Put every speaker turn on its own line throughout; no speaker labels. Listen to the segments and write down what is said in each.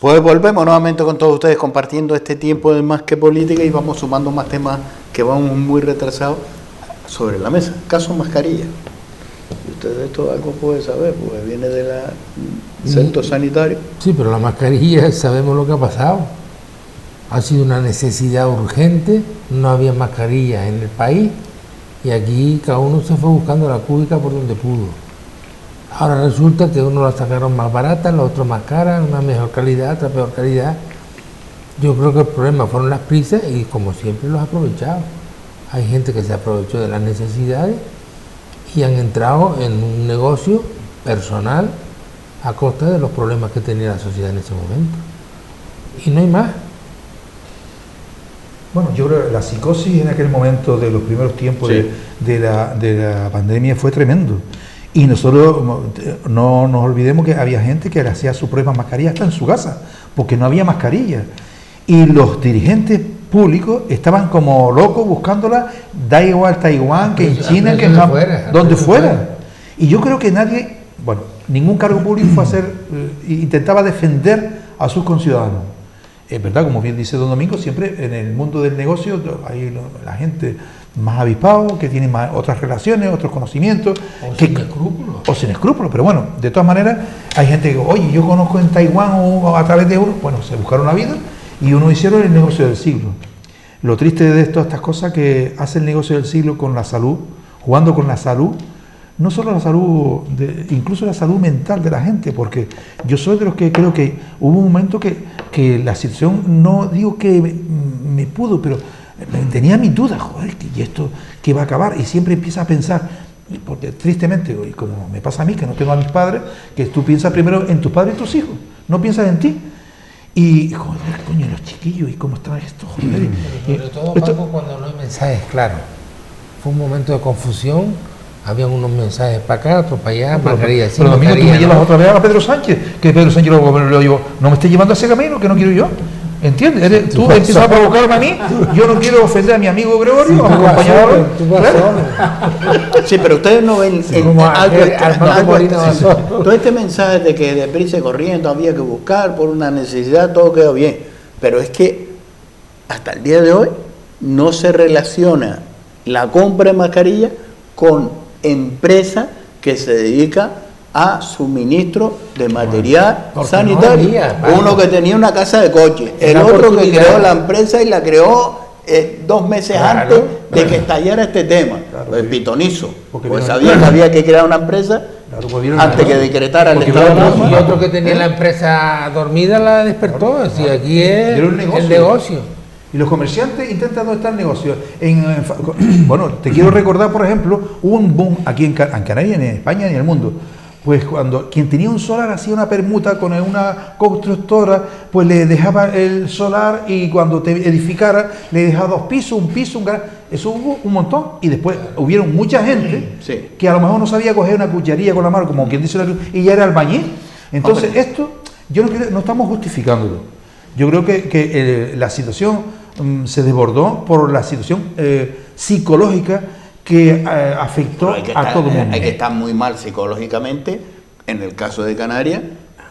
Pues volvemos nuevamente con todos ustedes compartiendo este tiempo de Más que Política y vamos sumando más temas que vamos muy retrasados sobre la mesa. Caso mascarilla. Y usted de esto algo puede saber, porque viene del centro sanitario.
Sí, pero la mascarilla, sabemos lo que ha pasado. Ha sido una necesidad urgente, no había mascarilla en el país y aquí cada uno se fue buscando la cúbica por donde pudo. Ahora resulta que uno la sacaron más barata, la otra más cara, una mejor calidad, otra peor calidad. Yo creo que el problema fueron las prisas y como siempre los ha aprovechado. Hay gente que se aprovechó de las necesidades y han entrado en un negocio personal a costa de los problemas que tenía la sociedad en ese momento. Y no hay más.
Bueno, yo creo que la psicosis en aquel momento de los primeros tiempos de la pandemia fue tremendo. Y nosotros no nos olvidemos que había gente que le hacía su propia mascarilla hasta en su casa, porque no había mascarilla. Y los dirigentes públicos estaban como locos buscándola, da igual Taiwán, que en China, que en donde fuera. Y yo creo que nadie, bueno, ningún cargo público fue a hacer, intentaba defender a sus conciudadanos. Es verdad, como bien dice don Domingo, siempre en el mundo del negocio hay la gente más avispado, que tiene otras relaciones, otros conocimientos. O sin escrúpulos, pero bueno, de todas maneras, hay gente que, oye, yo conozco en Taiwán o a través de uno, bueno, se buscaron la vida y uno hicieron el negocio del siglo. Lo triste de todas estas cosas que hace el negocio del siglo con la salud, jugando con la salud, no solo la salud, incluso la salud mental de la gente, porque yo soy de los que creo que hubo un momento que la situación, no digo que me pudo, pero tenía mis dudas, joder, ¿y esto qué va a acabar? Y siempre empieza a pensar, porque tristemente, y como me pasa a mí, que no tengo a mis padres, que tú piensas primero en tus padres y tus hijos, no piensas en ti. Y, joder, coño, los chiquillos, ¿y cómo están estos? Joder.
Sobre todo, Paco, cuando no hay mensajes claros. Fue un momento de confusión, habían unos mensajes para acá, otros para allá, mascarilla.
Pero Domingo, tú me llevas otra vez a Pedro Sánchez, que Pedro Sánchez lo digo, no me estés llevando a ese camino, que no quiero yo. ¿Entiendes? Tú empiezas a provocarme a mí, yo no quiero ofender a mi amigo Gregorio, a mi compañero.
Sí, pero ustedes no ven todo este mensaje de que deprisa y corriendo había que buscar por una necesidad, todo quedó bien. Pero es que hasta el día de hoy no se relaciona la compra de mascarilla con empresa que se dedica a suministro de material sanitario. Uno que tenía una casa de coche, el otro que creó la empresa y la creó 2 meses antes de que estallara este tema. El pitonizo, pues sabía que había que crear una empresa antes que decretara el estado de alarma.
Y otro que tenía la empresa dormida la despertó, así aquí es el negocio.
Y los comerciantes intentan dónde está el negocio. Bueno, te quiero recordar, por ejemplo, hubo un boom aquí en Canarias, en España y en el mundo. Pues cuando quien tenía un solar hacía una permuta con una constructora, pues le dejaba el solar y cuando te edificara le dejaba 2 pisos, un piso, un garaje. Eso hubo un montón. Y después hubieron mucha gente que a lo mejor no sabía coger una cucharilla con la mano, como quien dice, y ya era albañil. Entonces esto, yo no estamos justificándolo. Yo creo que la situación se desbordó por la situación psicológica que afectó a todo el mundo.
Hay que estar muy mal psicológicamente, en el caso de Canarias,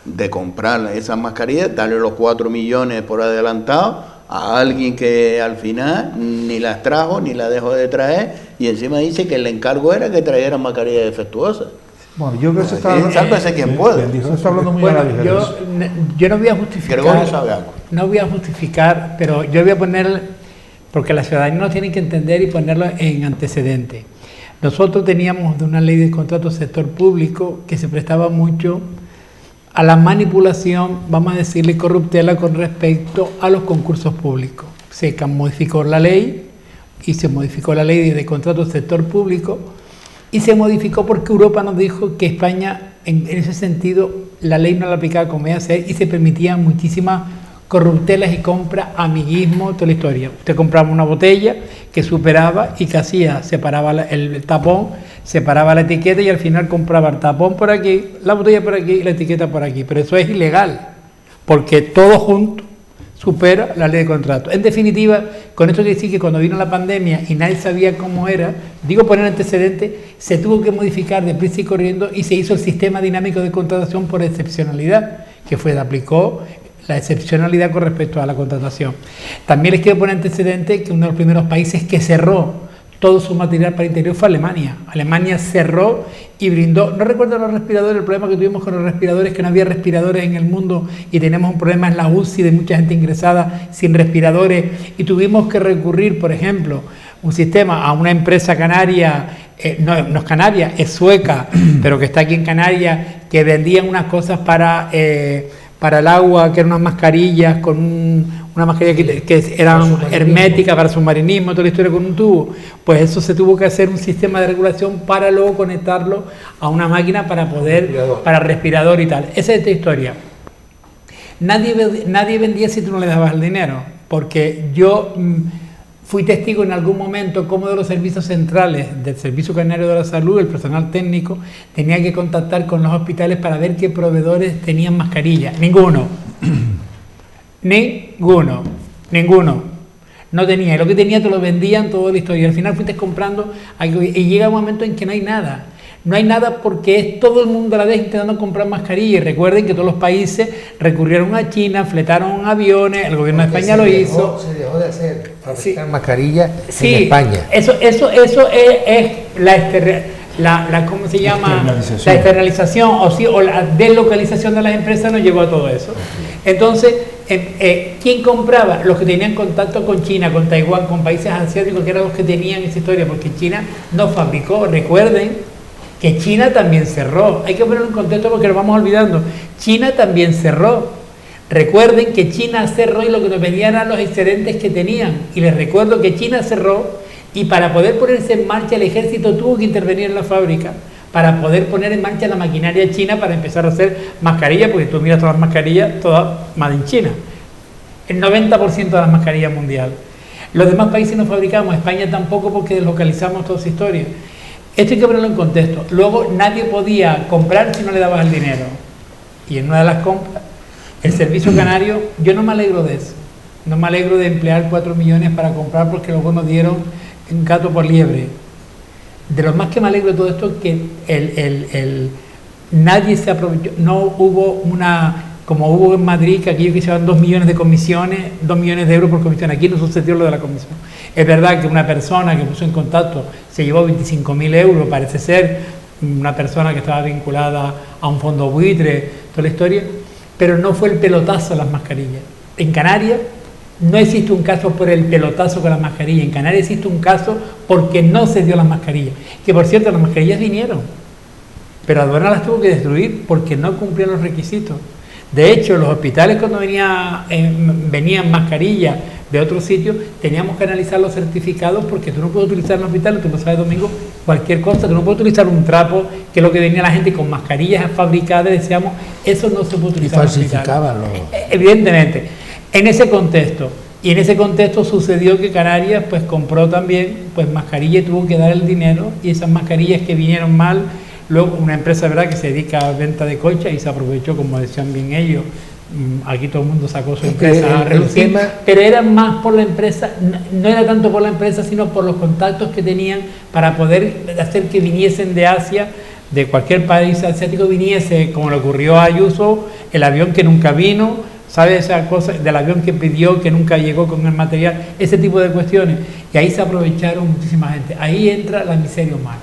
de comprar esas mascarillas, darle los 4 millones por adelantado a alguien que al final ni las trajo ni las dejó de traer y encima dice que el encargo era que trajeran mascarillas defectuosas.
Bueno, yo creo que se está
sálvese quien pueda.
Se está hablando muy a la ligera.
Yo no voy a justificar. No voy a justificar, pero yo voy a poner, porque la ciudadanía no tiene que entender y ponerlo en antecedente. Nosotros teníamos de una ley de contrato sector público que se prestaba mucho a la manipulación, vamos a decirle corruptela, con respecto a los concursos públicos. Se modificó la ley y se modificó la ley de contrato sector público y se modificó porque Europa nos dijo que España, en ese sentido, la ley no la aplicaba como debía ser y se permitían muchísimas corruptelas y compra, amiguismo, toda la historia. Usted compraba una botella que superaba y que hacía, separaba el tapón, separaba la etiqueta y al final compraba el tapón por aquí, la botella por aquí y la etiqueta por aquí. Pero eso es ilegal, porque todo junto supera la ley de contrato. En definitiva, con esto quiere decir que cuando vino la pandemia y nadie sabía cómo era, digo poner antecedentes, se tuvo que modificar deprisa y corriendo y se hizo el sistema dinámico de contratación por excepcionalidad, que fue, aplicó la excepcionalidad con respecto a la contratación. También les quiero poner antecedente que uno de los primeros países que cerró todo su material para interior fue Alemania. Alemania cerró y brindó, no recuerdo los respiradores, el problema que tuvimos con los respiradores, que no había respiradores en el mundo y tenemos un problema en la UCI de mucha gente ingresada sin respiradores y tuvimos que recurrir, por ejemplo, un sistema a una empresa canaria, no es canaria, es sueca, pero que está aquí en Canarias, que vendían unas cosas para el agua, que eran unas mascarillas con una mascarilla que eran herméticas para submarinismo, toda la historia con un tubo. Pues eso se tuvo que hacer un sistema de regulación para luego conectarlo a una máquina para respirador y tal. Esa es esta historia. Nadie vendía si tú no le dabas el dinero, porque yo fui testigo en algún momento cómo de los servicios centrales del Servicio Canario de la Salud, el personal técnico tenía que contactar con los hospitales para ver qué proveedores tenían mascarillas. Ninguno. No tenía. Y lo que tenía te lo vendían, toda la historia. Y al final fuiste comprando algo, y llega un momento en que no hay nada. No hay nada porque es todo el mundo a la vez intentando comprar mascarillas. Y recuerden que todos los países recurrieron a China, fletaron aviones, el gobierno de España lo hizo.
Se dejó de hacer fabricar mascarillas en España.
Eso es ¿cómo se llama? La externalización o la deslocalización de las empresas nos llevó a todo eso. Entonces, ¿quién compraba? Los que tenían contacto con China, con Taiwán, con países asiáticos, que eran los que tenían esa historia, porque China no fabricó. Recuerden que China también cerró. Hay que ponerlo en contexto porque lo vamos olvidando. China también cerró. Recuerden que China cerró y lo que nos vendían eran los excedentes que tenían. Y les recuerdo que China cerró y para poder ponerse en marcha el ejército tuvo que intervenir en la fábrica para poder poner en marcha la maquinaria china para empezar a hacer mascarillas, porque tú miras todas las mascarillas, todas made in China. El 90% de las mascarillas mundial. Los demás países no fabricamos, España tampoco porque deslocalizamos toda esa historia. Esto hay que ponerlo en contexto. Luego nadie podía comprar si no le dabas el dinero. Y en una de las compras, el Servicio Canario, yo no me alegro de eso. No me alegro de emplear 4 millones para comprar porque luego nos dieron un gato por liebre. De lo más que me alegro de todo esto es que nadie se aprovechó, no hubo como hubo en Madrid, que aquellos que se llevan 2 millones de comisiones, 2 millones de euros por comisión, aquí no sucedió lo de la comisión. Es verdad que una persona que puso en contacto se llevó 25.000 euros, parece ser, una persona que estaba vinculada a un fondo buitre, toda la historia, pero no fue el pelotazo a las mascarillas. En Canarias no existe un caso por el pelotazo con las mascarillas. En Canarias existe un caso porque no se dio las mascarillas. Que por cierto, las mascarillas vinieron, pero Aduana las tuvo que destruir porque no cumplían los requisitos. De hecho, los hospitales cuando venían mascarillas de otros sitios, teníamos que analizar los certificados porque tú no puedes utilizar en el hospital, tú lo sabes, Domingo, cualquier cosa, tú no puedes utilizar un trapo, que es lo que venía la gente con mascarillas fabricadas, decíamos, eso no se puede utilizar.
Y falsificaban
evidentemente. En ese contexto sucedió que Canarias pues compró también pues mascarillas y tuvo que dar el dinero, y esas mascarillas que vinieron mal, luego una empresa, ¿verdad?, que se dedica a venta de coches y se aprovechó, como decían bien ellos, aquí todo el mundo sacó su empresa a relucir, pero era más por la empresa, no era tanto por la empresa, sino por los contactos que tenían para poder hacer que viniesen de Asia, de cualquier país asiático viniese, como le ocurrió a Ayuso, el avión que nunca vino, ¿sabes? Esa cosa del avión que pidió, que nunca llegó con el material, ese tipo de cuestiones. Y ahí se aprovecharon muchísima gente. Ahí entra la miseria humana.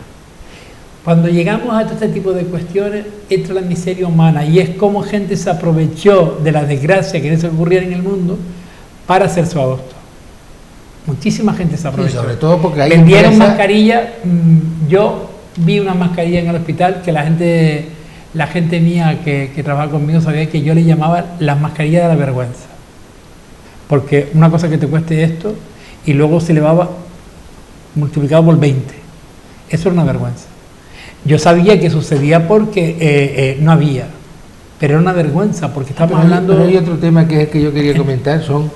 Cuando llegamos a este tipo de cuestiones, entra la miseria humana y es como gente se aprovechó de la desgracia que les ocurría en el mundo para hacer su agosto. Muchísima gente se aprovechó.
Sí, sobre todo porque hay
vendieron mascarillas. Yo vi una mascarilla en el hospital que la gente mía que trabaja conmigo sabía que yo le llamaba las mascarillas de la vergüenza. Porque una cosa que te cueste esto y luego se elevaba multiplicado por 20. Eso era una vergüenza. Yo sabía que sucedía porque no había, pero era una vergüenza porque estamos hablando...
Pero hay otro tema que es el que yo quería comentar, son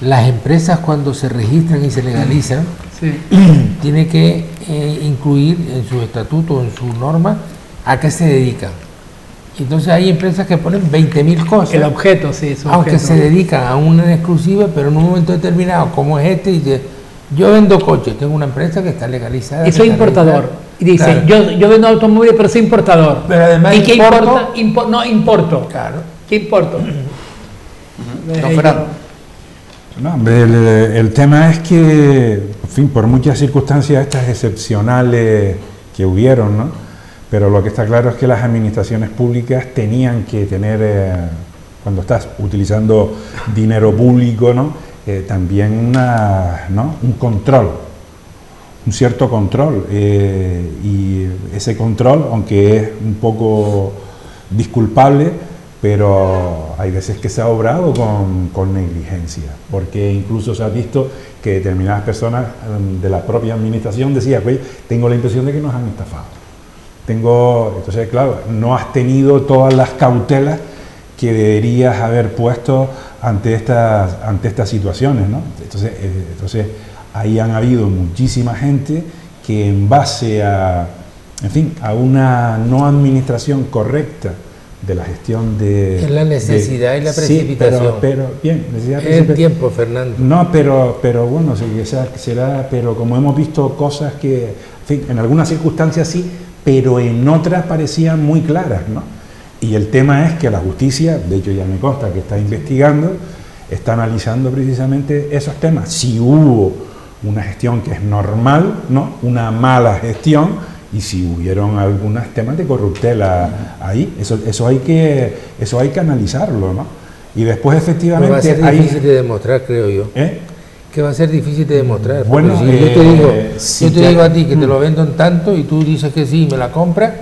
las empresas cuando se registran y se legalizan,
sí.
Tiene que incluir en su estatuto, en su norma, a qué se dedican. Entonces hay empresas que ponen 20.000 cosas.
El objeto, sí.
Aunque se dedican a una en exclusiva, pero en un momento determinado, como es este, dice, yo vendo coches, tengo una empresa que está legalizada.
Y soy importador. Y dice, claro, yo vendo automóviles, pero soy importador.
Pero además
¿y qué importa? No importo.
Claro.
¿Qué importo?
No, Fernando.
No, hombre, el tema es que, en fin, por muchas circunstancias estas excepcionales que hubieron, ¿no? Pero lo que está claro es que las administraciones públicas tenían que tener, cuando estás utilizando dinero público, ¿no? También ¿no? Un control, un cierto control. Y ese control, aunque es un poco disculpable, pero hay veces que se ha obrado con negligencia, porque incluso se ha visto que determinadas personas de la propia administración decían, oye, tengo la impresión de que nos han estafado. Entonces, claro, no has tenido todas las cautelas que deberías haber puesto ante estas situaciones, ¿no? Entonces, ahí han habido muchísima gente que en base a una no administración correcta de la gestión
es la necesidad y la precipitación.
Sí, pero bien, necesidad
es el tiempo, Fernando.
No, pero bueno, será, pero como hemos visto cosas que, en fin, en algunas circunstancias sí, pero en otras parecían muy claras, ¿no? Y el tema es que la justicia, de hecho ya me consta que está investigando, está analizando precisamente esos temas. Si hubo una gestión que es normal, ¿no? Una mala gestión, y si hubieron algunos temas de corruptela ahí, eso hay que analizarlo, ¿no? Y después efectivamente
va a ser difícil de demostrar, creo yo. Que va a ser difícil de demostrar.
Bueno,
si yo te digo a ti que te lo vendo en tanto y tú dices que sí y me la compras,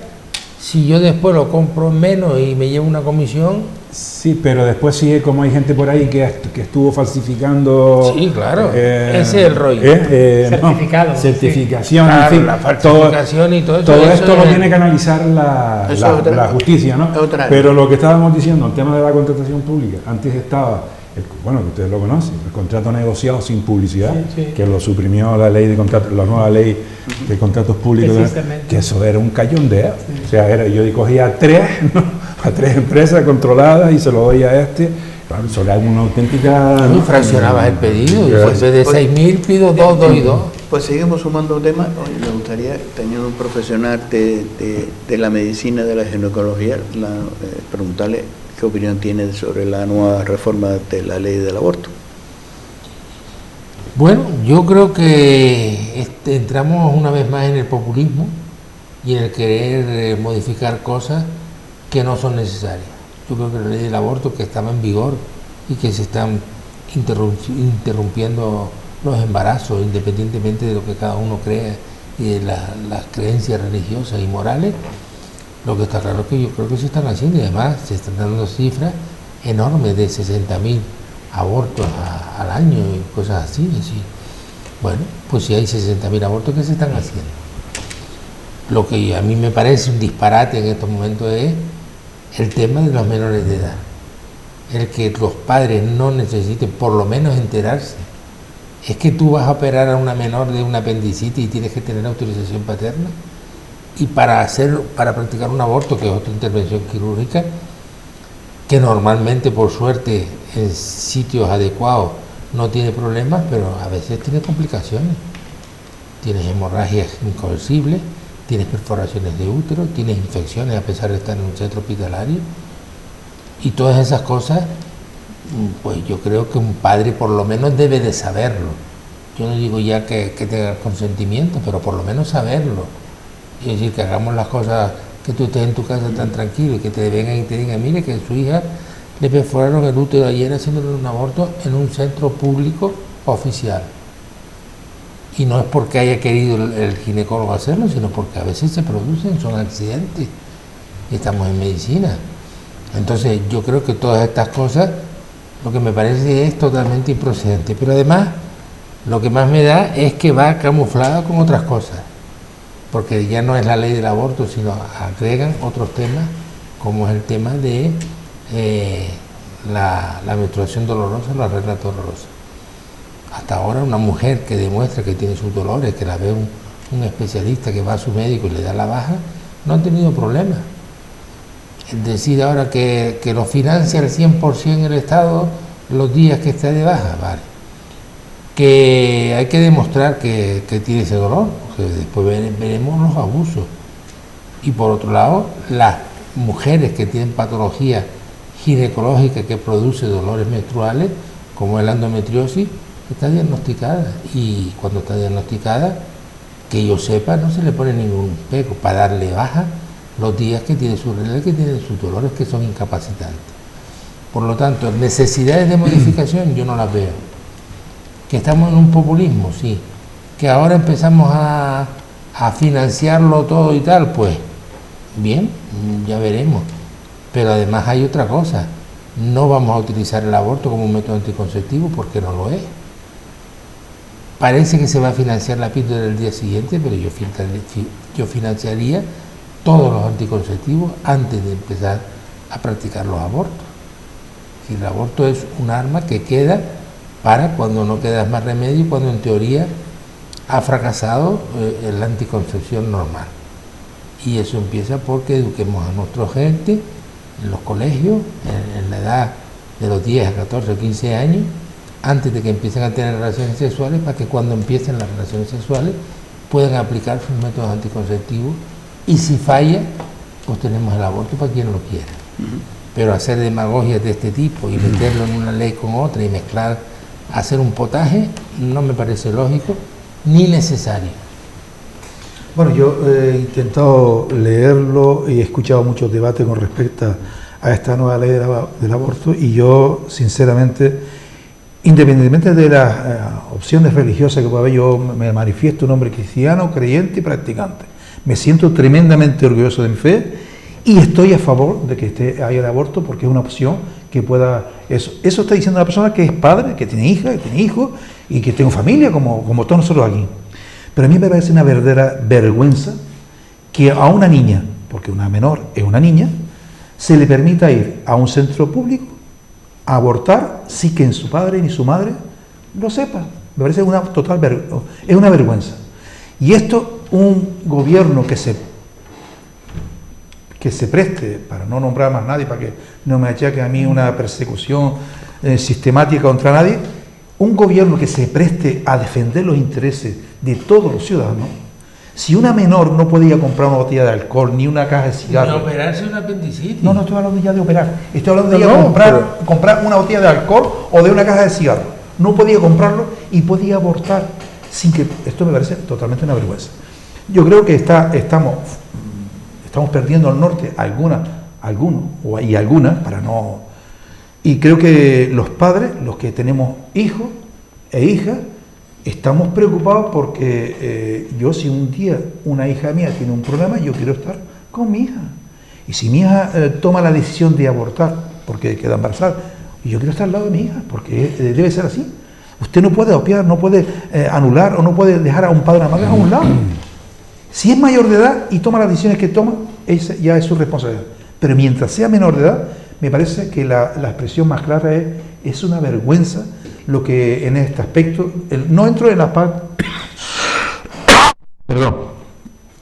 si yo después lo compro menos y me llevo una comisión.
Sí, pero después sí, como hay gente por ahí que estuvo falsificando.
Sí, claro. Ese es el rollo.
Certificado.
Certificación,
sí. Claro,
en fin.
La falsificación y todo eso.
Todo esto lo tiene que analizar la justicia, ¿no? Pero lo que estábamos diciendo, el tema de la contratación pública, antes estaba, que ustedes lo conocen, el contrato negociado sin publicidad, que lo suprimió la ley de contratos, la nueva ley de contratos públicos, que eso era un cachondeo. O sea, yo cogía a tres empresas controladas y se lo doy a claro, eso era una auténtica...
Tú fraccionabas el pedido, y en vez de 6.000 pido 2, 2 y 2.
Pues seguimos sumando temas. Me gustaría, teniendo un profesional de la medicina, de la ginecología, preguntarle qué opinión tiene sobre la nueva reforma de la ley del aborto.
Bueno, yo creo que entramos una vez más en el populismo y en el querer modificar cosas que no son necesarias. Yo creo que la ley del aborto, que estaba en vigor y que se están interrumpiendo los embarazos, independientemente de lo que cada uno crea y de las creencias religiosas y morales, lo que está claro es que yo creo que se están haciendo, y además se están dando cifras enormes de 60.000 abortos al año y cosas así. Bueno, pues si hay 60.000 abortos, ¿qué se están haciendo? Lo que a mí me parece un disparate en estos momentos es el tema de los menores de edad. El que los padres no necesiten por lo menos enterarse. Es que tú vas a operar a una menor de una apendicitis y tienes que tener autorización paterna. Y para practicar un aborto, que es otra intervención quirúrgica, que normalmente, por suerte, en sitios adecuados no tiene problemas, pero a veces tiene complicaciones. Tienes hemorragias inconcebibles, tienes perforaciones de útero, tienes infecciones a pesar de estar en un centro hospitalario, y todas esas cosas, pues yo creo que un padre por lo menos debe de saberlo. Yo no digo ya que tenga consentimiento, pero por lo menos saberlo. Es decir, que hagamos las cosas, que tú estés en tu casa tan tranquilo y que te vengan y te digan, mire que su hija le perforaron el útero ayer haciéndole un aborto en un centro público oficial. Y no es porque haya querido el ginecólogo hacerlo, sino porque a veces se producen, son accidentes. Y estamos en medicina. Entonces yo creo que todas estas cosas, lo que me parece es totalmente improcedente. Pero además, lo que más me da es que va camuflada con otras cosas. Porque ya no es la ley del aborto, sino agregan otros temas, como es el tema de la menstruación dolorosa, la regla dolorosa. Hasta ahora una mujer que demuestra que tiene sus dolores, que la ve un especialista, que va a su médico y le da la baja, no ha tenido problemas. Decir ahora que lo financia al 100% el Estado los días que está de baja, vale. Que hay que demostrar que tiene ese dolor, porque después veremos los abusos. Y por otro lado, las mujeres que tienen patologías ginecológica que produce dolores menstruales, como es la endometriosis, está diagnosticada. Y cuando está diagnosticada, que yo sepa, no se le pone ningún pego para darle baja los días que tiene su regla, que tiene sus dolores que son incapacitantes. Por lo tanto, necesidades de modificación yo no las veo. Que estamos en un populismo, sí. Que ahora empezamos a financiarlo todo y tal, pues bien, ya veremos. Pero además hay otra cosa. No vamos a utilizar el aborto como un método anticonceptivo porque no lo es. Parece que se va a financiar la píldora del día siguiente, pero yo financiaría todos los anticonceptivos antes de empezar a practicar los abortos. Si el aborto es un arma que queda para cuando no queda más remedio, cuando en teoría ha fracasado la anticoncepción normal. Y eso empieza porque eduquemos a nuestra gente en los colegios, en la edad de los 10 a 14 o 15 años, antes de que empiecen a tener relaciones sexuales, para que cuando empiecen las relaciones sexuales puedan aplicar sus métodos anticonceptivos, y si falla, pues tenemos el aborto para quien lo quiera. Pero hacer demagogias de este tipo y meterlo en una ley con otra y mezclar, hacer un potaje, no me parece lógico ni necesario.
Bueno, yo he intentado leerlo y he escuchado muchos debates con respecto a esta nueva ley del aborto, y yo, sinceramente, independientemente de las opciones religiosas que pueda haber, yo me manifiesto un hombre cristiano, creyente y practicante. Me siento tremendamente orgulloso de mi fe y estoy a favor de que haya el aborto, porque es una opción que pueda... Eso está diciendo una persona que es padre, que tiene hija, que tiene hijos y que tiene familia, como todos nosotros aquí. Pero a mí me parece una verdadera vergüenza que a una niña, porque una menor es una niña, se le permita ir a un centro público a abortar sin que su padre ni su madre lo sepan. Me parece una total vergüenza. Es una vergüenza. Y esto, un gobierno que se preste, para no nombrar más nadie, para que no me achaque a mí una persecución sistemática contra nadie, un gobierno que se preste a defender los intereses de todos los ciudadanos. Si una menor no podía comprar una botella de alcohol ni una caja de cigarros...
¿De operarse una apendicitis?
No estoy hablando ya de operar. Estoy hablando de comprar una botella de alcohol o de una caja de cigarros. No podía comprarlo y podía abortar sin que... Esto me parece totalmente una vergüenza. Yo creo que estamos perdiendo al norte algunos y algunas, para no... Y creo que los padres, los que tenemos hijos e hijas, estamos preocupados porque yo, si un día una hija mía tiene un problema, yo quiero estar con mi hija. Y si mi hija toma la decisión de abortar porque queda embarazada, yo quiero estar al lado de mi hija, porque debe ser así. Usted no puede obviar, no puede anular o no puede dejar a un padre o una madre a un lado. Si es mayor de edad y toma las decisiones que toma, esa ya es su responsabilidad. Pero mientras sea menor de edad, me parece que la expresión más clara es una vergüenza lo que en este aspecto, no entro en la parte,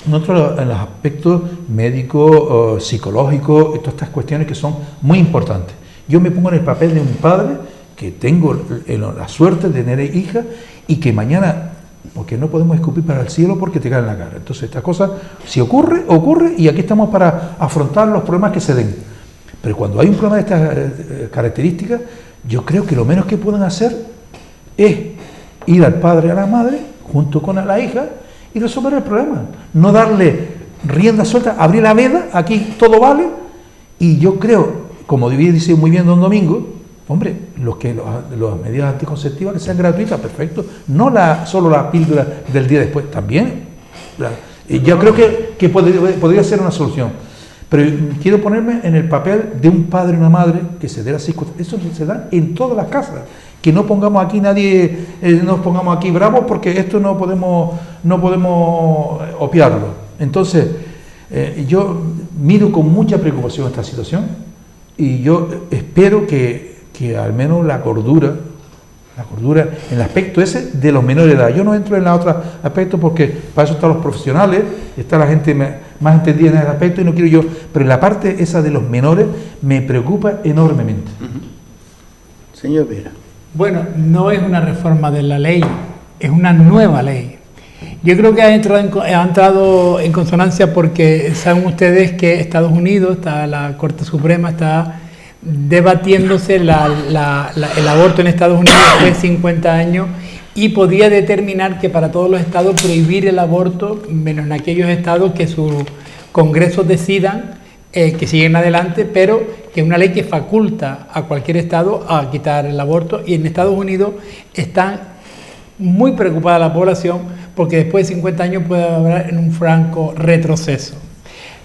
no entro en los aspectos médicos, psicológicos, todas estas cuestiones que son muy importantes. Yo me pongo en el papel de un padre que tengo la suerte de tener hija y que mañana, porque no podemos escupir para el cielo porque te cae en la cara. Entonces esta cosa, si ocurre y aquí estamos para afrontar los problemas que se den. Pero cuando hay un problema de estas características, yo creo que lo menos que pueden hacer es ir al padre y a la madre junto con la hija y resolver el problema. No darle rienda suelta, abrir la veda, aquí todo vale. Y yo creo, como dice muy bien don Domingo, hombre, las medidas anticonceptivas que sean gratuitas, perfecto. No solo la píldora del día después, también. Yo creo que podría ser una solución. Pero quiero ponerme en el papel de un padre y una madre que se dé las circunstancias. Eso se da en todas las casas. Que no pongamos aquí nos pongamos aquí bravos porque esto no podemos obviarlo. Entonces, yo miro con mucha preocupación esta situación y yo espero que al menos la cordura en el aspecto ese de los menores de edad. Yo no entro en el otro aspecto porque para eso están los profesionales, está la gente más entendida en ese aspecto y no quiero yo, pero en la parte esa de los menores me preocupa enormemente.
Señor Vera.
Bueno, no es una reforma de la ley, es una nueva ley. Yo creo que ha entrado en consonancia porque saben ustedes que Estados Unidos, está la Corte Suprema, está debatiéndose el aborto en Estados Unidos después de 50 años y podía determinar que para todos los estados prohibir el aborto, menos en aquellos estados que sus congresos decidan que siguen adelante, pero que es una ley que faculta a cualquier estado a quitar el aborto. Y en Estados Unidos está muy preocupada la población porque después de 50 años puede haber un franco retroceso.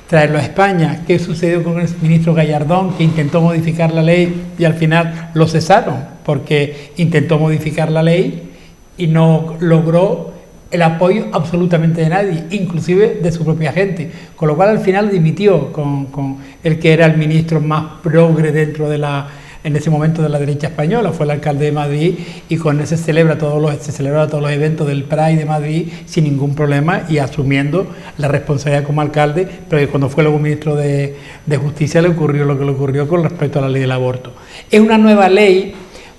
Traerlo a España, ¿qué sucedió con el ministro Gallardón, que intentó modificar la ley y al final lo cesaron porque intentó modificar la ley y no logró el apoyo absolutamente de nadie, inclusive de su propia gente, con lo cual al final dimitió con el que era el ministro más progre dentro de en ese momento de la derecha española, fue el alcalde de Madrid, y con él se celebra todos los eventos del Pride de Madrid sin ningún problema y asumiendo la responsabilidad como alcalde, pero que cuando fue luego ministro de Justicia le ocurrió lo que le ocurrió con respecto a la ley del aborto. Es una nueva ley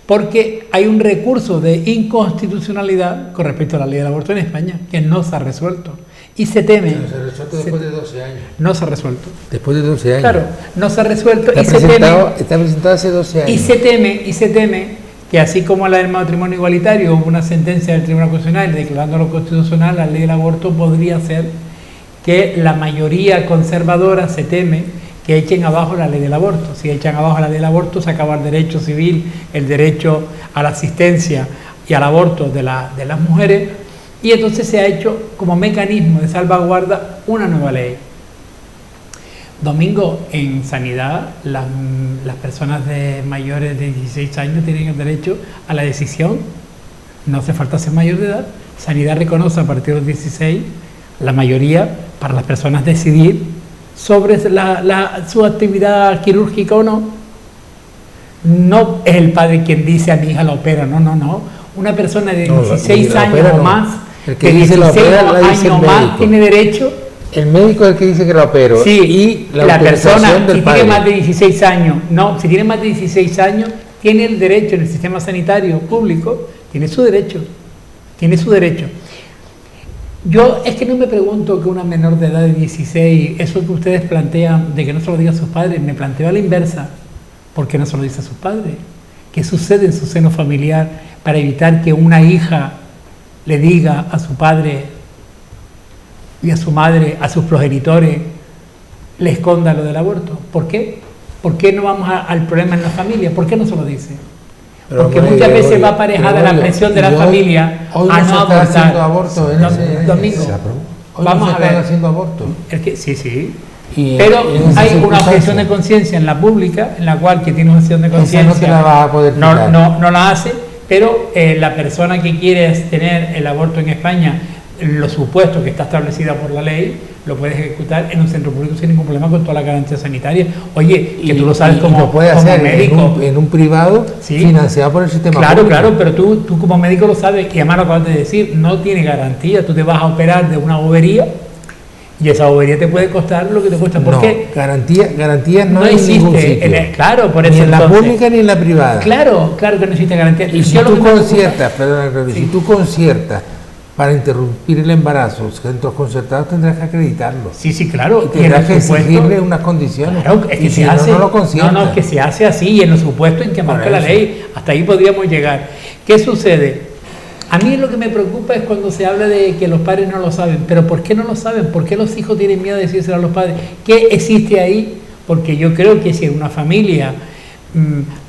porque hay un recurso de inconstitucionalidad con respecto a la ley del aborto en España que no se ha resuelto. Y se teme.
No se ha resuelto después de 12 años.
No se ha resuelto.
Después de 12 años.
Claro, no se ha resuelto
Está presentado hace 12 años.
Y se teme que así como la del matrimonio igualitario hubo una sentencia del Tribunal Constitucional declarándolo constitucional, la ley del aborto podría ser que la mayoría conservadora se teme que echen abajo la ley del aborto. Si echan abajo la ley del aborto, se acaba el derecho civil, el derecho a la asistencia y al aborto de las mujeres, y entonces se ha hecho como mecanismo de salvaguarda una nueva ley. Domingo, en sanidad, las personas de mayores de 16 años tienen el derecho a la decisión, no hace falta ser mayor de edad. Sanidad reconoce a partir de los 16 la mayoría para las personas decidir sobre su actividad quirúrgica o no. No es el padre quien dice a mi hija la opera, no. Una persona de 16 años o más,
el que dice la opera,
años más tiene derecho.
El médico es el que dice que la opero.
Sí, y la persona, si tiene más de 16 años, si tiene más de 16 años, tiene el derecho en el sistema sanitario público, tiene su derecho. Yo es que no me pregunto que una menor de edad de 16, eso que ustedes plantean de que no se lo diga a sus padres, me planteo a la inversa. ¿Por qué no se lo dice a sus padres? ¿Qué sucede en su seno familiar para evitar que una hija le diga a su padre y a su madre, a sus progenitores, le esconda lo del aborto? ¿Por qué? ¿Por qué no vamos al problema en la familia? ¿Por qué no se lo dice? Porque muchas veces va aparejada la presión de la familia
hoy
a no abortar.
Haciendo aborto
Domingo,
vamos a ver. Haciendo aborto.
Sí. Pero hay una objeción de conciencia en la pública, en la cual quien tiene una objeción de conciencia
no te la vas a poder quitar.
No la hace, pero la persona que quiere tener el aborto en España, lo supuesto que está establecida por la ley, lo puedes ejecutar en un centro público sin ningún problema con toda la garantía sanitaria. Oye, que tú lo sabes como,
lo puedes
como
hacer
médico.
En un privado, sí, financiado por el sistema público.
Claro, pero tú como médico lo sabes, y además lo acabas de decir, no tiene garantía. Tú te vas a operar de una bobería y esa bobería te puede costar lo que te cuesta. ¿Por qué?
Garantías no
existe
en ningún sitio.
Claro, por eso
ni en la pública ni en la privada.
Claro que no existe garantía.
Y si tú conciertas para interrumpir el embarazo, centros concertados tendrás que acreditarlo.
Sí, claro.
Y tendrás que exigirle unas condiciones.
Claro, es que se hace. No, es que se hace así y en los supuestos en que marca la ley. Hasta ahí podríamos llegar. ¿Qué sucede? A mí lo que me preocupa es cuando se habla de que los padres no lo saben. ¿Pero por qué no lo saben? ¿Por qué los hijos tienen miedo de decírselo a los padres? ¿Qué existe ahí? Porque yo creo que si en una familia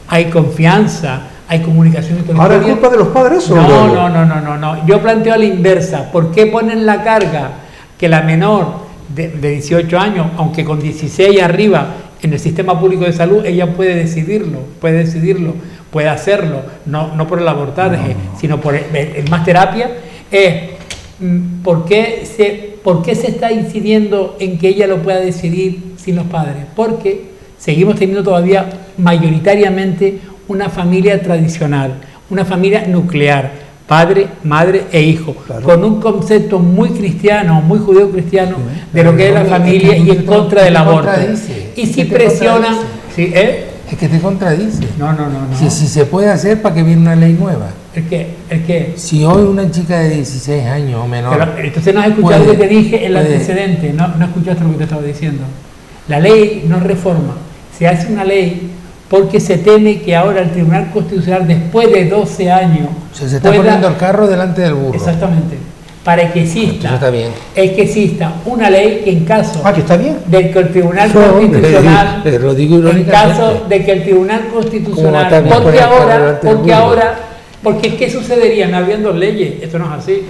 hay confianza, hay comunicación.
¿Ahora es culpa de los padres eso?
No. Yo planteo a la inversa. ¿Por qué ponen la carga que la menor de 18 años, aunque con 16 arriba en el sistema público de salud, ella puede decidirlo, puede hacerlo, no por el abortaje, sino por el más terapia? ¿Por qué se está incidiendo en que ella lo pueda decidir sin los padres? Porque seguimos teniendo todavía mayoritariamente una familia tradicional, una familia nuclear, padre, madre e hijo, con un concepto muy cristiano, muy judeo-cristiano de lo que es la familia y en contra del aborto. Y si presionan...
Es que te contradice.
No.
Si se puede hacer, ¿para qué viene una ley nueva?
¿El qué?
Si hoy una chica de 16 años o menor...
Pero, entonces no has escuchado lo que te dije en el antecedente, no escuchaste lo que te estaba diciendo. La ley no reforma, se hace una ley porque se teme que ahora el Tribunal Constitucional, después de 12 años...
O sea, se está poniendo el carro delante del burro.
Exactamente. Para que exista,
está bien.
Es que exista una ley que en caso
que está bien.
de que el Tribunal Constitucional,
lo digo
en caso de que el Tribunal Constitucional, porque ¿qué sucedería? No habrían dos leyes, esto no es así.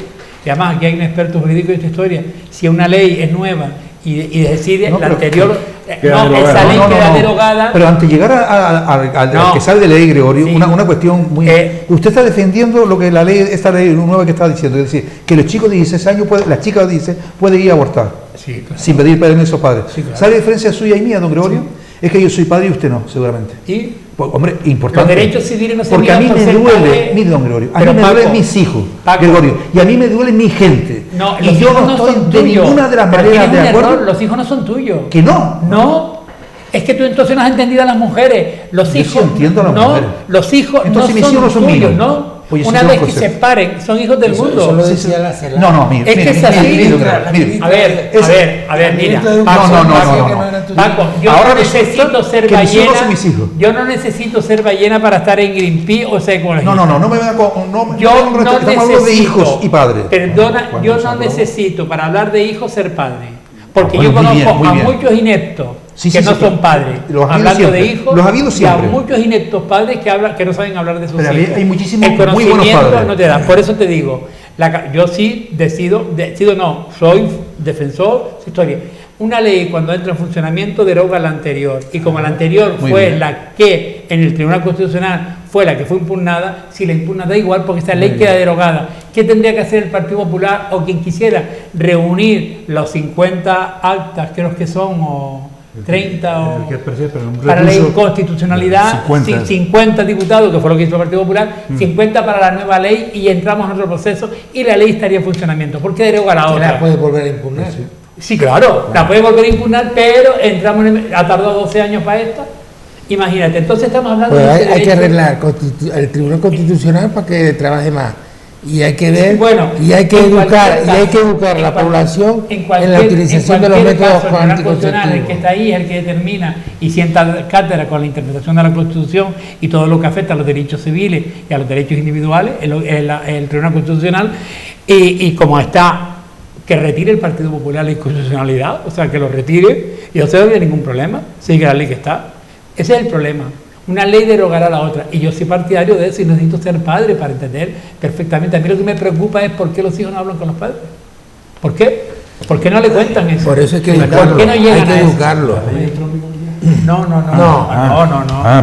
Y además aquí hay un experto jurídico de esta historia. Si una ley es nueva y decide la anterior, esa ley queda derogada.
Pero antes de llegar al que sale de ley, Gregorio, sí, una cuestión muy... usted está defendiendo lo que esta ley nueva que está diciendo, es decir, que los chicos de 16 años, las chicas de 16 pueden ir a abortar, sí, claro, sin pedir permiso a sus padres. Sí, claro. ¿Sabe la diferencia suya y mía, don Gregorio? Sí. Es que yo soy padre y usted no, seguramente.
¿Y?
Pues, hombre, importante.
Los derechos civiles no se
porque a mí me duele, mire, don Gregorio, a mí me duelen mis hijos, Gregorio, y a mí me duele mi gente.
No,
y yo no estoy de ninguna de las maneras de acuerdo.
Los hijos no son tuyos.
¿Que no?
No. Es que tú entonces no has entendido a las mujeres. Los hijos.
Yo sí entiendo a las mujeres.
Los hijos
entonces
no
mis hijos
son
tuyos,
¿no? Pues una vez que se paren, son hijos del mundo.
Eso lo decía la CELAC.
No, mire.
Es que es así. A ver, mira. Paco, yo no necesito ser ballena. Yo no necesito ser ballena para estar en Greenpeace o ser ecologista.
No me venga con.
Yo no necesito
de hijos y padres.
Perdona, yo no necesito para hablar de hijos ser padre. Porque yo conozco a muchos ineptos que no son padres, hablando de hijos, y a muchos ineptos padres que no saben hablar de sus hijos.
Hay muchísimos
el conocimiento no te da. Por eso te digo, yo sí soy defensor de historia. Una ley cuando entra en funcionamiento deroga la anterior, y como la anterior fue la que en el Tribunal Constitucional fue la que fue impugnada, si la impugna da igual porque esta ley queda derogada. ¿Qué tendría que hacer el Partido Popular o quien quisiera? Reunir los 50 actas, creo que son, o 30 o para la inconstitucionalidad, 50 diputados, que fue lo que hizo el Partido Popular, 50 para la nueva ley, y entramos en otro proceso y la ley estaría en funcionamiento. ¿Por qué deroga la otra?
¿La puede volver a impugnar?
Sí, claro, la puede volver a impugnar, pero ha tardado 12 años para esta. Imagínate, entonces estamos hablando de...
Hay que arreglar el Tribunal Constitucional para que trabaje más. Y hay que ver, y hay que educar a la población en la utilización de los métodos anticonceptivos.
El que está ahí es el que determina y sienta cátedra con la interpretación de la Constitución y todo lo que afecta a los derechos civiles y a los derechos individuales, el Tribunal Constitucional, y como está, que retire el Partido Popular la inconstitucionalidad, o sea, que lo retire, y no se ve ningún problema, sigue la ley que está. Ese es el problema. Una ley derogará a la otra, y yo soy partidario de eso y necesito ser padre para entender perfectamente. A mí lo que me preocupa es por qué los hijos no hablan con los padres. ¿Por qué? ¿Por qué no le cuentan eso?
Por eso es que educarlo.
¿Por qué no llegan
hay que educarlo.
No.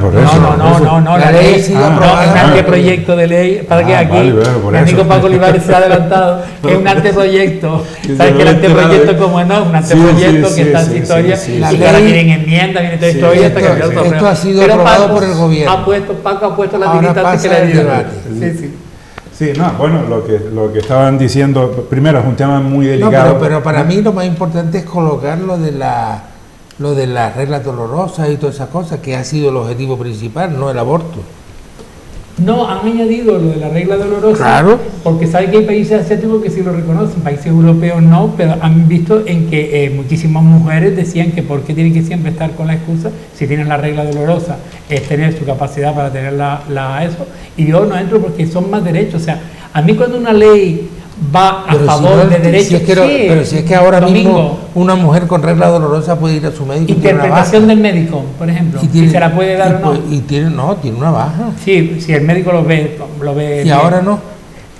Por eso.
No, la ley sigue aprobada. Es un anteproyecto de ley, para que aquí mi amigo Paco Olivares se ha adelantado, es un anteproyecto. ¿Sabes que el anteproyecto como no? Un anteproyecto que está en historia y que ahora tienen enmienda, viene toda historia hasta cambiar el
Esto ha sido aprobado por el gobierno.
Paco ha puesto la tirita antes que la debate.
Sí, bueno, lo que estaban diciendo, primero es un tema muy delicado.
Pero para mí lo más importante es colocar lo de las reglas dolorosas y todas esas cosas, que ha sido el objetivo principal, no el aborto.
No, han añadido lo de la regla dolorosa,
claro,
porque saben que hay países asiáticos que sí lo reconocen, países europeos no, pero han visto en que muchísimas mujeres decían que por qué tienen que siempre estar con la excusa, si tienen la regla dolorosa, es tener su capacidad para tener eso, y yo no entro porque son más derechos. O sea, a mí cuando una ley va a favor de derechos...
pero si es que ahora mismo una mujer con regla dolorosa puede ir a su médico...
Interpretación del médico, por ejemplo, y se la puede dar o no.
Y tiene una baja.
Sí, si el médico lo ve
¿Y
bien.
ahora no?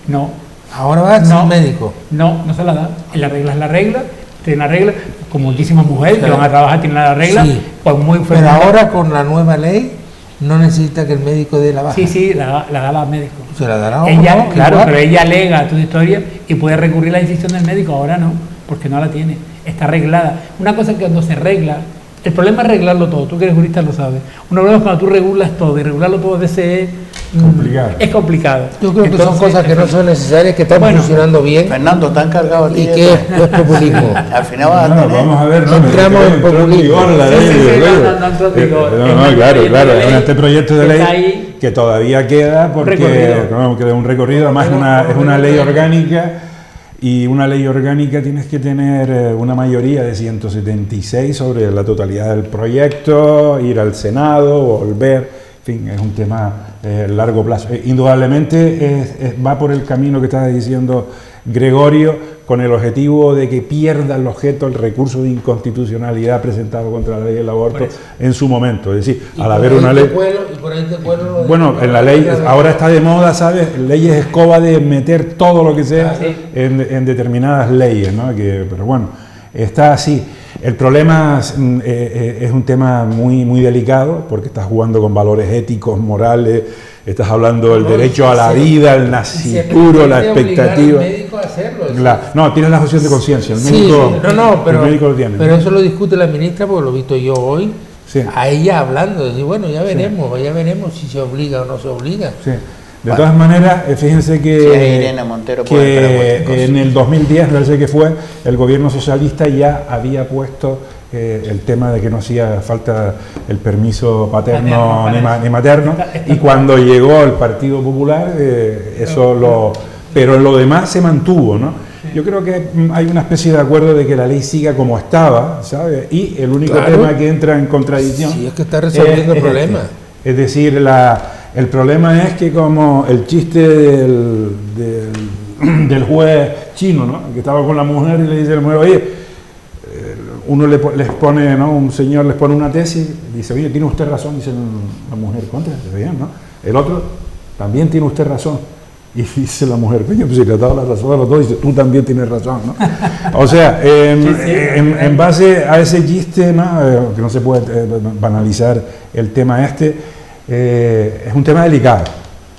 No.
¿Ahora va al médico?
No se la da. La regla es la regla, tiene la regla, como muchísimas mujeres que van a trabajar tienen la regla, pues muy fuerte.
Pero ahora con la nueva ley no necesita que el médico dé la baja.
Sí, la da la médico.
¿Se la dará
ella,
no?
Claro, pero ella alega tu historia y puede recurrir a la decisión del médico. Ahora no, porque no la tiene. Está arreglada. Una cosa es que cuando se arregla, el problema es arreglarlo todo. Tú que eres jurista lo sabes. Un problema es cuando tú regulas todo, y regularlo todo a veces es complicado.
Yo creo que son cosas que no son necesarias, que están funcionando bien.
Fernando, ¿están cargados a ti?
Y que es populismo.
Al final vas a tener...
Vamos a ver,
entramos en populismo.
Claro. En este proyecto de ley que todavía queda, porque queda un recorrido, además es una ley orgánica. y una ley orgánica tienes que tener una mayoría de 176 sobre la totalidad del proyecto, ir al Senado, volver, en fin, es un tema largo plazo. Indudablemente va por el camino que estaba diciendo Gregorio, con el objetivo de que pierda el objeto, el recurso de inconstitucionalidad presentado contra la ley del aborto en su momento. Es decir, al haber una ley... Bueno, en la ley, ahora está de moda, ¿sabes? Leyes escoba de meter todo lo que sea en determinadas leyes, ¿no? Pero bueno, está así. El problema es un tema muy, muy delicado, porque estás jugando con valores éticos, morales, estás hablando del derecho a la vida, el nascituro, la expectativa. No, tienes la objeción de conciencia. El médico lo tiene.
Pero eso lo discute la ministra, porque lo he visto yo hoy, a ella hablando, de bueno, ya veremos si se obliga o no se obliga.
Sí. De todas maneras, fíjense que en el 2010, no sé qué fue, el gobierno socialista ya había puesto el tema de que no hacía falta el permiso paterno ni materno, y cuando llegó el Partido Popular, pero lo demás se mantuvo, ¿no? Yo creo que hay una especie de acuerdo de que la ley siga como estaba, ¿sabes? Y el único tema que entra en contradicción...
Sí, es que está resolviendo el problema.
Es decir, el problema es que, como el chiste del juez chino, ¿no? Que estaba con la mujer y le dice a la mujer, oye, uno les pone, ¿no? Un señor les pone una tesis, dice, oye, tiene usted razón, dice la mujer, contra, bien, ¿no? El otro, también tiene usted razón. Y dice la mujer, coño, pues si le ha dado la razón a los dos, dice, tú también tienes razón, ¿no? O sea, en base a ese chiste, ¿no? Que no se puede banalizar el tema es un tema delicado,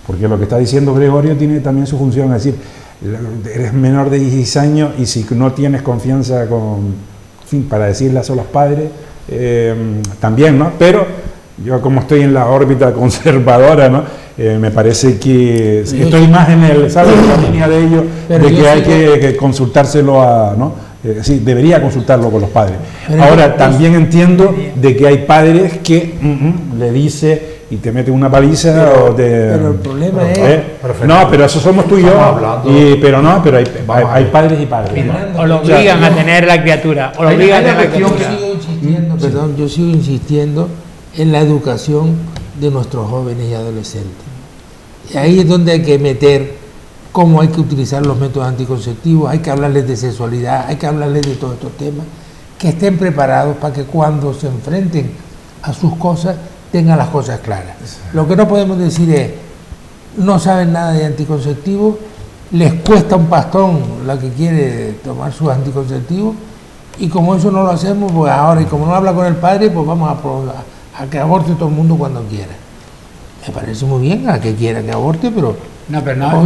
porque lo que está diciendo Gregorio tiene también su función, es decir, eres menor de 16 años y si no tienes confianza en fin, para decirle a los padres, también, ¿no? Pero yo, como estoy en la órbita conservadora, ¿no? Me parece que estoy más en la línea de ellos, de que hay que consultárselo ¿no? Sí, debería consultarlo con los padres. Ahora, también entiendo de que hay padres que le dice y te mete una paliza
pero el problema
no, pero eso somos tú y yo. Pero hay padres y padres, ¿no?
O lo obligan a tener la criatura. O lo obligan a tener la criatura.
Yo sigo insistiendo en la educación de nuestros jóvenes y adolescentes. Y ahí es donde hay que meter cómo hay que utilizar los métodos anticonceptivos, hay que hablarles de sexualidad, hay que hablarles de todos estos temas, que estén preparados para que cuando se enfrenten a sus cosas tengan las cosas claras. Lo que no podemos decir es, no saben nada de anticonceptivos, les cuesta un pastón la que quiere tomar sus anticonceptivos, y como eso no lo hacemos, pues ahora, y como no habla con el padre, pues vamos a que aborte todo el mundo cuando quiera. Me parece muy bien a que quiera que aborte, pero...
No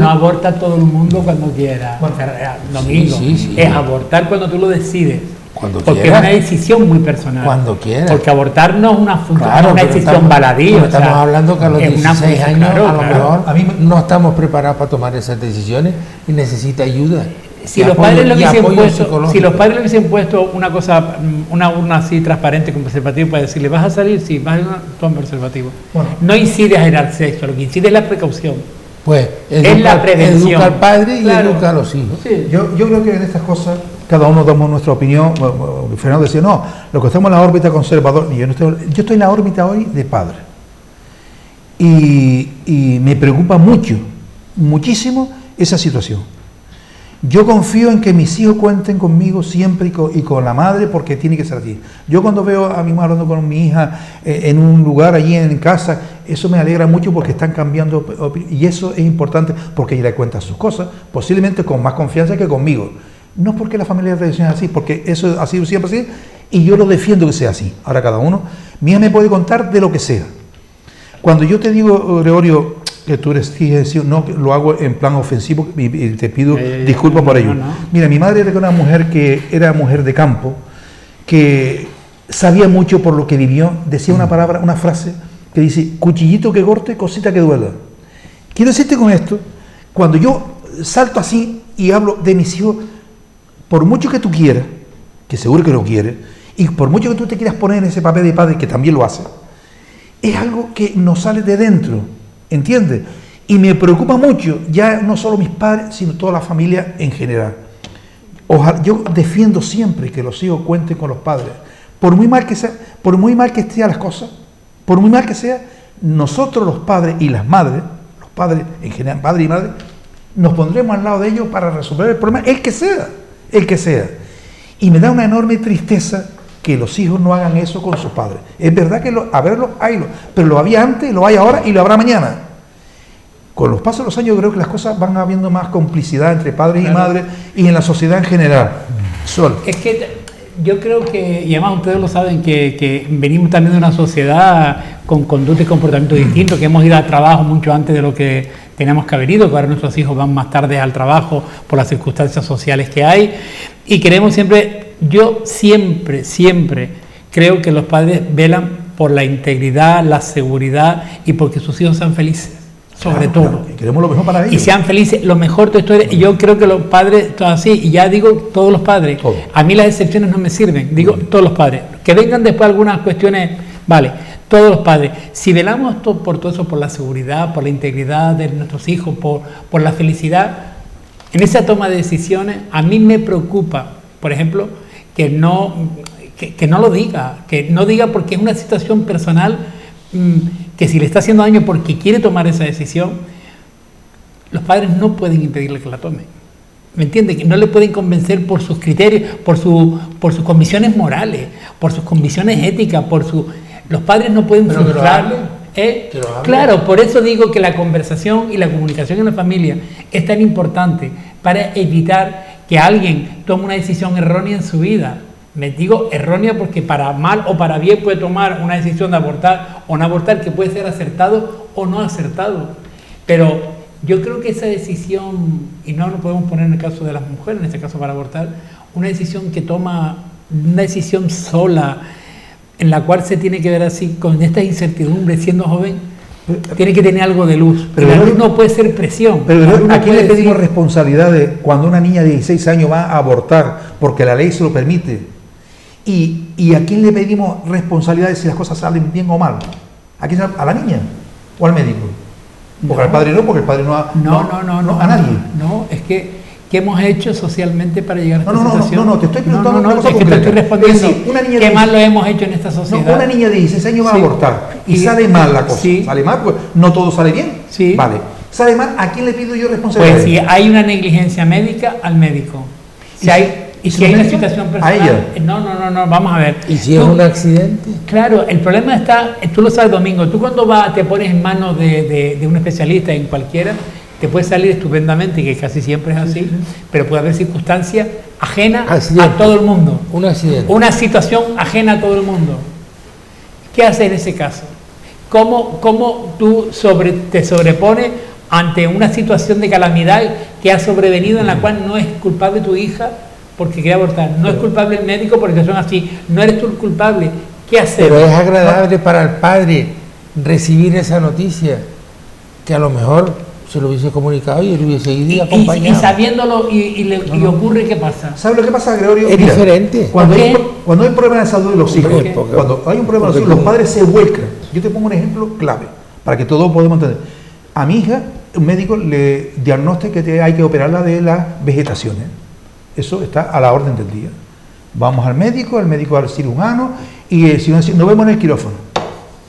aborta todo el mundo cuando quiera. Bueno, es abortar cuando tú lo decides.
Cuando
porque
quieras.
Es una decisión muy personal.
Cuando quieras.
Porque abortar no es una decisión baladí.
Estamos hablando que a los 16 años a lo mejor
no
estamos preparados para tomar esas decisiones y necesita ayuda.
Si los padres le hubiesen puesto una cosa, una urna así transparente con preservativo para decirle, vas a salir, sí, vas a tomar preservativo. Bueno, no incides en el sexo, lo que incide es la precaución.
Pues
es la prevención.
Educa al padre y educa a los hijos.
Sí. Yo creo que en estas cosas cada uno damos nuestra opinión. Fernando decía, no, lo que estamos en la órbita conservadora. Yo estoy en la órbita hoy de padre. Y me preocupa muchísimo esa situación. Yo confío en que mis hijos cuenten conmigo siempre y con la madre, porque tiene que ser así. Yo cuando veo a mi madre hablando con mi hija en un lugar allí en casa, eso me alegra mucho porque están cambiando y eso es importante porque ella le cuenta sus cosas, posiblemente con más confianza que conmigo. No porque la familia tradicional es así, porque eso ha sido siempre así y yo lo defiendo que sea así. Ahora cada uno, mi hija me puede contar de lo que sea. Cuando yo te digo, Gregorio, que tú eres no lo hago en plan ofensivo y te pido disculpas por ello. Mira, mi madre era una mujer que era mujer de campo, que sabía mucho por lo que vivió, decía una frase que dice, cuchillito que corte, cosita que duela. Quiero decirte con esto, cuando yo salto así y hablo de mis hijos, por mucho que tú quieras, que seguro que lo quieres, y por mucho que tú te quieras poner en ese papel de padre, que también lo hace, es algo que nos sale de dentro, ¿entiendes? Y me preocupa mucho, ya no solo mis padres, sino toda la familia en general. Ojalá, yo defiendo siempre que los hijos cuenten con los padres. Por muy mal que sea, por muy mal que estén las cosas, por muy mal que sea, nosotros los padres y las madres, los padres en general, padre y madre, nos pondremos al lado de ellos para resolver el problema, el que sea. Y me da una enorme tristeza que los hijos no hagan eso con sus padres. Es verdad que haberlo, haylo, pero lo había antes, lo hay ahora y lo habrá mañana. Con los pasos de los años creo que las cosas van habiendo más complicidad entre padres y madres y en la sociedad en general. Sol.
Es que yo creo que, y además ustedes lo saben, que venimos también de una sociedad con conducta y comportamiento distintos, que hemos ido al trabajo mucho antes de lo que teníamos que haber ido, que ahora nuestros hijos van más tarde al trabajo por las circunstancias sociales que hay, y queremos siempre, yo siempre creo que los padres velan por la integridad, la seguridad y porque sus hijos sean felices. Sobre todo.
Queremos lo mejor para ellos.
Y sean felices, lo mejor de esto. Y yo creo que los padres, todo así, y ya digo todos los padres, todo. A mí las excepciones no me sirven, digo todos los padres. Que vengan después algunas cuestiones, vale, todos los padres. Si velamos por todo eso, por la seguridad, por la integridad de nuestros hijos, por la felicidad, en esa toma de decisiones, a mí me preocupa, por ejemplo, que no lo diga, que no diga porque es una situación personal. Que si le está haciendo daño porque quiere tomar esa decisión, los padres no pueden impedirle que la tome. ¿Me entiende? Que no le pueden convencer por sus criterios, por sus convicciones morales, por sus convicciones éticas, los padres no pueden frustrarle. Claro, por eso digo que la conversación y la comunicación en la familia es tan importante para evitar que alguien tome una decisión errónea en su vida. Me digo errónea porque para mal o para bien puede tomar una decisión de abortar o no abortar, que puede ser acertado o no acertado. Pero yo creo que esa decisión, y no nos podemos poner en el caso de las mujeres, en este caso para abortar, una decisión que toma, una decisión sola, en la cual se tiene que ver así, con esta incertidumbre, siendo joven, tiene que tener algo de luz. Pero la luz no puede ser presión.
Pero ¿a quién le pedimos responsabilidad de cuando una niña de 16 años va a abortar porque la ley se lo permite? ¿Y a quién le pedimos responsabilidad de si las cosas salen bien o mal? ¿A quién? ¿A la niña o al médico? Porque al padre no, porque el padre no a nadie.
No, es que ¿qué hemos hecho socialmente para llegar a esta situación?
No, te estoy preguntando una cosa
es que te estoy respondiendo.
Es decir, una niña
¿qué mal lo hemos hecho en esta sociedad?
No, una niña de 16 años va a abortar y sale mal la cosa. Sí. Sale mal, pues no todo sale bien.
Sí.
Vale. Sale mal, ¿a quién le pido yo responsabilidad?
Pues si hay una negligencia médica, al médico. Y si hay una situación personal,
a ella.
No, vamos a ver.
¿Y si es un accidente?
Claro, el problema está, tú lo sabes, Domingo, tú cuando te pones en manos de un especialista en cualquiera, te puede salir estupendamente, que casi siempre es así, pero puede haber circunstancias ajenas a todo el mundo.
Un accidente.
Una situación ajena a todo el mundo. ¿Qué haces en ese caso? ¿Cómo tú te sobrepones ante una situación de calamidad que ha sobrevenido en la cual no es culpable tu hija porque quiere abortar, no es culpable el médico porque son así, no eres tú el culpable? ¿Qué hacer?
Pero es agradable para el padre recibir esa noticia, que a lo mejor se lo hubiese comunicado y él hubiese ido acompañado.
Y sabiéndolo, y ocurre, ¿qué pasa?
¿Sabes lo que pasa, Gregorio?
Es diferente.
Cuando hay problema de salud de los hijos, cuando hay un problema de salud, los padres se vuelcan. Yo te pongo un ejemplo clave, para que todos podamos entender. A mi hija, un médico le diagnostica que hay que operarla de las vegetaciones. Eso está a la orden del día. Vamos al médico al cirujano, y el cirujano dice, nos vemos en el quirófano.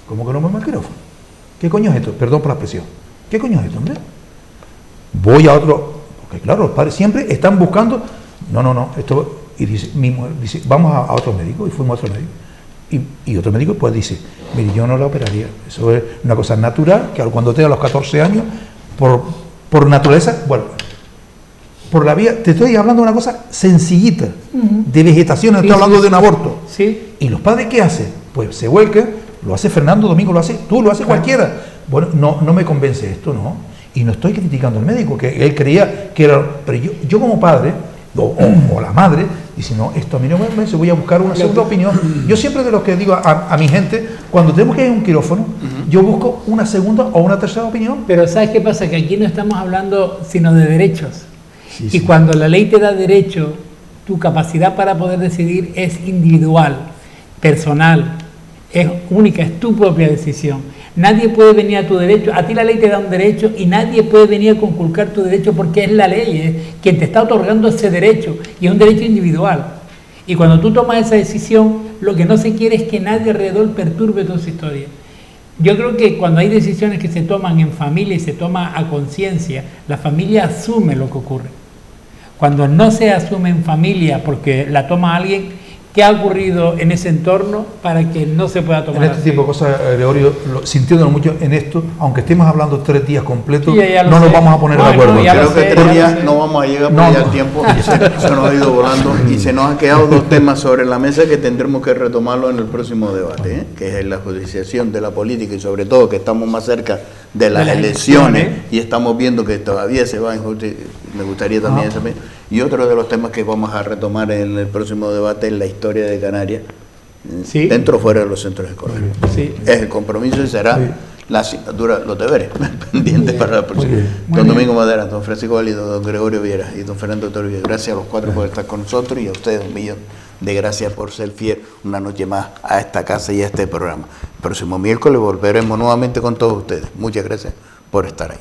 ¿Cómo que no vemos en el quirófano? ¿Qué coño es esto? Perdón por la expresión. ¿Qué coño es esto, hombre? Voy a otro, porque claro, los padres siempre están buscando, esto, y dice, mi mujer dice, vamos a otro médico, y fuimos a otro médico. Y otro médico pues dice, mire, yo no la operaría, eso es una cosa natural, que cuando tenga los 14 años, por naturaleza, bueno, por la vía, te estoy hablando de una cosa sencillita, de vegetación, no estoy hablando de un aborto.
Sí.
¿Y los padres qué hacen? Pues se vuelcan, lo hace Fernando, Domingo lo hace, tú lo hace cualquiera. Bueno, no me convence esto, ¿no? Y no estoy criticando al médico, que él creía que era... Pero yo como padre, o la madre, dice, no, esto a mí no me convence, voy a buscar una segunda opinión. Yo siempre de los que digo a mi gente, cuando tenemos que ir a un quirófano, yo busco una segunda o una tercera opinión.
Pero ¿sabes qué pasa? Que aquí no estamos hablando sino de derechos.
Sí,
y cuando la ley te da derecho, tu capacidad para poder decidir es individual, personal. es única, es tu propia decisión. Nadie puede venir a tu derecho, a ti la ley te da un derecho y nadie puede venir a conculcar tu derecho porque es la ley, es quien te está otorgando ese derecho y es un derecho individual. Y cuando tú tomas esa decisión, lo que no se quiere es que nadie alrededor perturbe toda esa historia. Yo creo que cuando hay decisiones que se toman en familia y se toma a conciencia, la familia asume lo que ocurre. Cuando no se asume en familia porque la toma alguien, ¿qué ha ocurrido en ese entorno para que no se pueda tomar?
En este tipo de cosas, Gregorio, sintiéndonos mucho en esto, aunque estemos hablando 3 días completos,
Sí, ya
no nos vamos a poner de acuerdo.
Creo que 3 días no vamos a llegar porque ya el tiempo se nos ha ido volando y se nos han quedado 2 temas sobre la mesa que tendremos que retomarlo en el próximo debate, que es la judicialización de la política y sobre todo que estamos más cerca de las elecciones y estamos viendo que todavía se va a me gustaría también ese. Y otro de los temas que vamos a retomar en el próximo debate es la historia de Canarias, dentro o fuera de los centros escolares.
Sí.
Es el compromiso y será la asignatura, los deberes pendientes para la próxima. Don Domingo Madera, don Francisco Válido, don Gregorio Viera y don Fernando Toribio, gracias a los 4 por estar con nosotros y a ustedes un millón de gracias por ser fiel una noche más a esta casa y a este programa. El próximo miércoles volveremos nuevamente con todos ustedes. Muchas gracias por estar ahí.